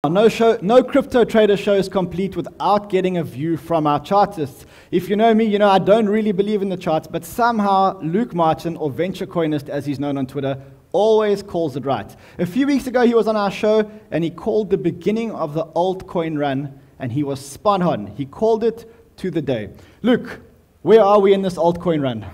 No crypto trader show is complete without getting a view from our chartists. If you know me, you know I don't really believe in the charts, but somehow Luke Martin, or Venture Coinist as he's known on Twitter, always calls it right. A few weeks ago he was on our show and he called the beginning of the altcoin run, and he was spot on. He called it to the day. Luke, where are we in this altcoin run?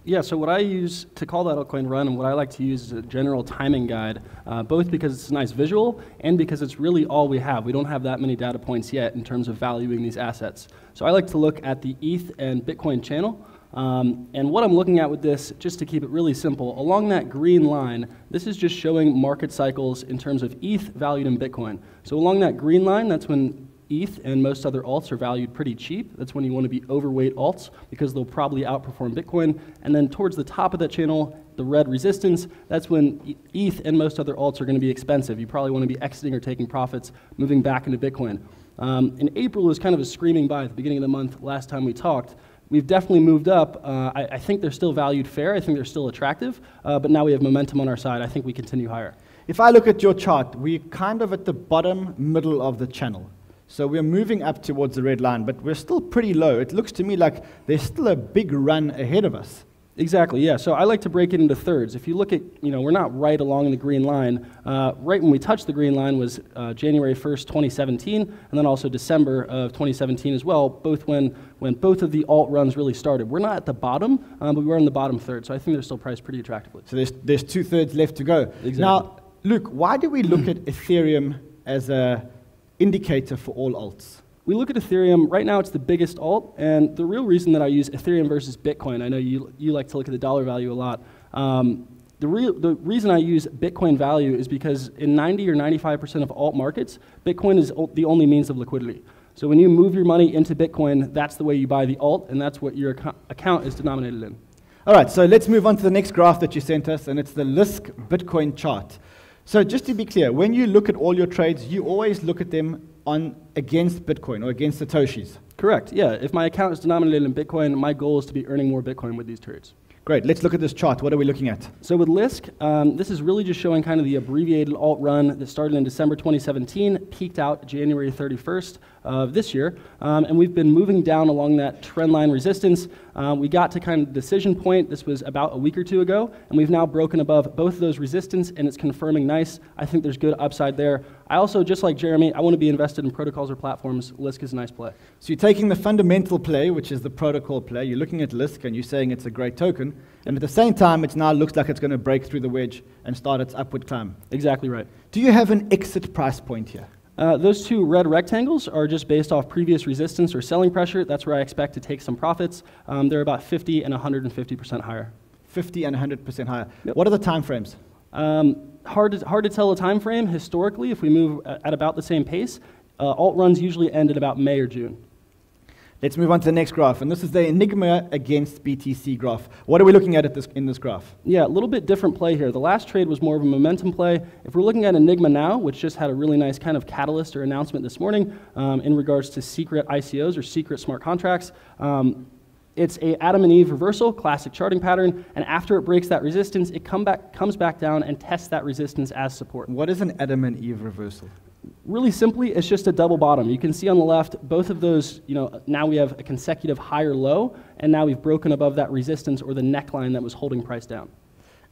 Yeah, so what I use to call that altcoin run and what I like to use is a general timing guide, both because it's a nice visual and because it's really all we have. We don't have that many data points yet in terms of valuing these assets. So I like to look at the ETH and Bitcoin channel. And what I'm looking at with this, just to keep it really simple, along that green line, this is just showing market cycles in terms of ETH valued in Bitcoin. So along that green line, that's when ETH and most other alts are valued pretty cheap. That's when you want to be overweight alts because they'll probably outperform Bitcoin. And then towards the top of that channel, the red resistance, that's when ETH and most other alts are going to be expensive. You probably want to be exiting or taking profits, moving back into Bitcoin. In April was kind of a screaming buy at the beginning of the month last time we talked. We've definitely moved up. I think they're still valued fair. I think they're still attractive. But now we have momentum on our side. I think we continue higher. If I look at your chart, we're kind of at the bottom middle of the channel. So we're moving up towards the red line, but we're still pretty low. It looks to me like there's still a big run ahead of us. Exactly, yeah. So I like to break it into thirds. If you look at, we're not right along the green line. Right when we touched the green line was January 1st, 2017, and then also December of 2017 as well, both when both of the alt runs really started. We're not at the bottom, but we were in the bottom third, so I think they're still priced pretty attractively. So there's 2/3 left to go. Exactly. Now, Luke, why do we look at Ethereum as a indicator for all alts? We look at Ethereum, right now it's the biggest alt, and the real reason that I use Ethereum versus Bitcoin, I know you like to look at the dollar value a lot. The reason I use Bitcoin value is because in 90 or 95% of alt markets, Bitcoin is the only means of liquidity. So when you move your money into Bitcoin, that's the way you buy the alt, and that's what your account is denominated in. All right, so let's move on to the next graph that you sent us, and it's the Lisk Bitcoin chart. So just to be clear, when you look at all your trades, you always look at them against Bitcoin or against Satoshis. Correct, yeah. If my account is denominated in Bitcoin, my goal is to be earning more Bitcoin with these trades. Great, let's look at this chart. What are we looking at? So with Lisk, this is really just showing kind of the abbreviated alt run that started in December 2017, peaked out January 31st of this year, and we've been moving down along that trend line resistance. We got to kind of decision point, this was about a week or two ago, and we've now broken above both of those resistance, and it's confirming nice. I think there's good upside there. I also, just like Jeremy, I want to be invested in protocols or platforms. Lisk is a nice play. So you're taking the fundamental play, which is the protocol play, you're looking at Lisk and you're saying it's a great token, and at the same time, it now looks like it's going to break through the wedge and start its upward climb. Exactly right. Do you have an exit price point here? Those two red rectangles are just based off previous resistance or selling pressure. That's where I expect to take some profits. They're about 50 and 150% higher. 50 and 100% higher. Yep. What are the time frames? Hard to tell a time frame. Historically, if we move at about the same pace, alt runs usually end at about May or June. Let's move on to the next graph, and this is the Enigma against BTC graph. What are we looking at in this graph? Yeah, a little bit different play here. The last trade was more of a momentum play. If we're looking at Enigma now, which just had a really nice kind of catalyst or announcement this morning in regards to secret ICOs or secret smart contracts, it's a Adam and Eve reversal, classic charting pattern, and after it breaks that resistance, it comes back down and tests that resistance as support. What is an Adam and Eve reversal? Really simply, it's just a double bottom. You can see on the left, both of those, now we have a consecutive higher low, and now we've broken above that resistance or the neckline that was holding price down.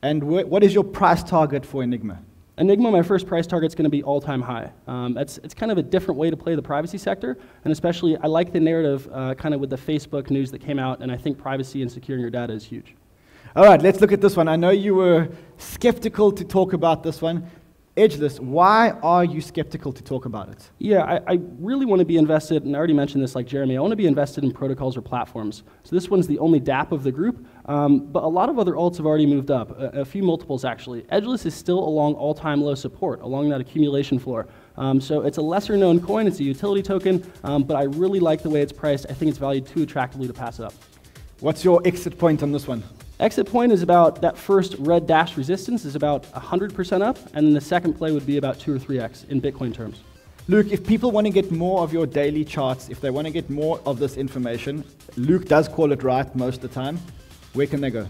And what is your price target for Enigma? Enigma, my first price target is going to be all-time high. It's kind of a different way to play the privacy sector, and especially I like the narrative kind of with the Facebook news that came out, and I think privacy and securing your data is huge. All right, let's look at this one. I know you were skeptical to talk about this one. Edgeless, why are you skeptical to talk about it? Yeah, I really want to be invested, and I already mentioned this like Jeremy, I want to be invested in protocols or platforms. So this one's the only DApp of the group, but a lot of other alts have already moved up, a few multiples actually. Edgeless is still along all-time low support, along that accumulation floor. So it's a lesser known coin, it's a utility token, but I really like the way it's priced. I think it's valued too attractively to pass it up. What's your exit point on this one? Exit point is about, that first red dash resistance is about 100% up, and then the second play would be about 2 or 3x in Bitcoin terms. Luke, if people want to get more of your daily charts, if they want to get more of this information, Luke does call it right most of the time, where can they go?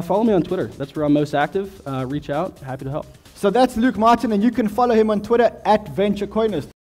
Follow me on Twitter. That's where I'm most active. Reach out. Happy to help. So that's Luke Martin, and you can follow him on Twitter @VentureCoinist.